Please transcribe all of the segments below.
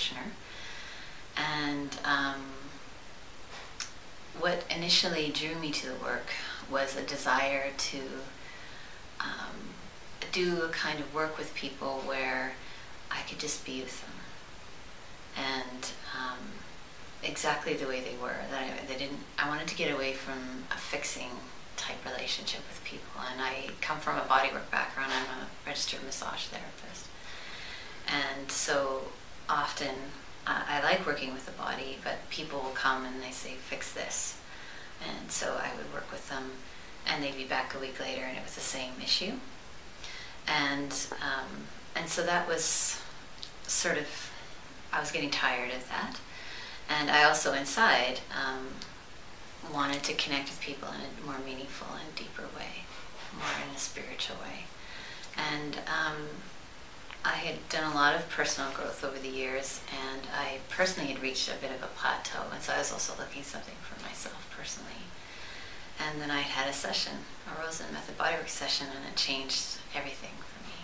practitioner. And what initially drew me to the work was a desire to do a kind of work with people where I could just be with them, and exactly the way they were. I wanted to get away from a fixing type relationship with people, and I come from a bodywork background. I'm a registered massage therapist, and so often I like working with the body, but people will come and they say, fix this, and so I would work with them, and they'd be back a week later and it was the same issue. And so that was sort of, I was getting tired of that. And I also inside wanted to connect with people in a more meaningful and deeper way, more in a spiritual way. And I had done a lot of personal growth over the years, and I personally had reached a bit of a plateau, and so I was also looking something for myself personally. And then I had a session, a Rosen Method bodywork session, and it changed everything for me.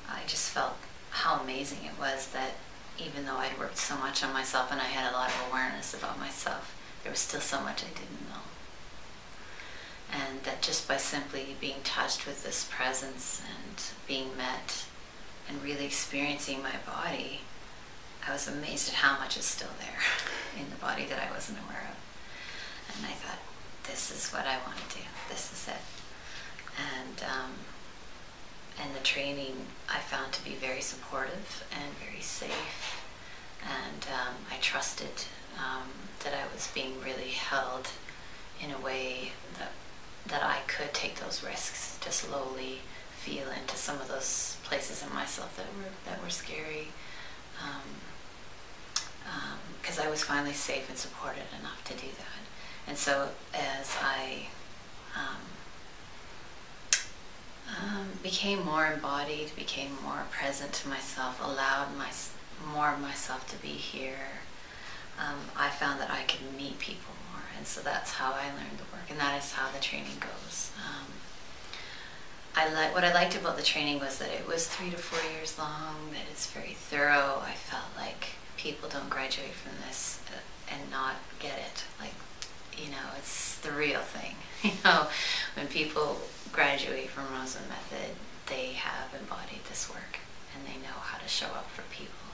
I just felt how amazing it was that even though I'd worked so much on myself and I had a lot of awareness about myself, there was still so much I didn't know. And that just by simply being touched with this presence and being met and really experiencing my body, I was amazed at how much is still there in the body that I wasn't aware of. And I thought, this is what I want to do. This is it. And the training I found to be very supportive and very safe. And I trusted that I was being really held in a way that I could take those risks to slowly feel into some of those places in myself that were scary. Because I was finally safe and supported enough to do that. And so as I became more embodied, became more present to myself, allowed more of myself to be here, I found that I could meet people more. And so that's how I learned the work, and that is how the training goes. What I liked about the training was that it was 3 to 4 years long, that it's very thorough. I felt like people don't graduate from this and not get it. Like, it's the real thing. When people graduate from Rosen Method, they have embodied this work and they know how to show up for people,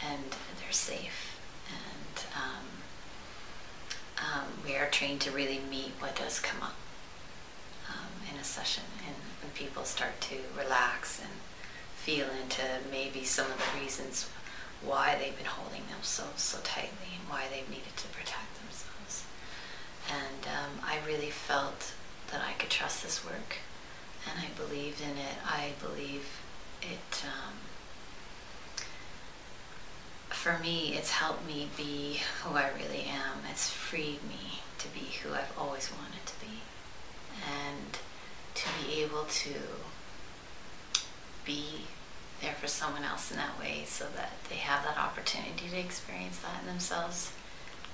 and they're safe. And we are trained to really meet what does come up in a session, and when people start to relax and feel into maybe some of the reasons why they've been holding themselves so tightly and why they've needed to protect themselves. And I really felt that I could trust this work, and I believed in it. I believe it, for me, it's helped me be who I really am. It's freed me to be who I've always wanted to be, and to be able to be there for someone else in that way so that they have that opportunity to experience that in themselves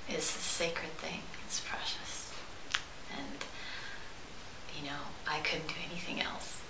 is a sacred thing. It's precious. And, I couldn't do anything else.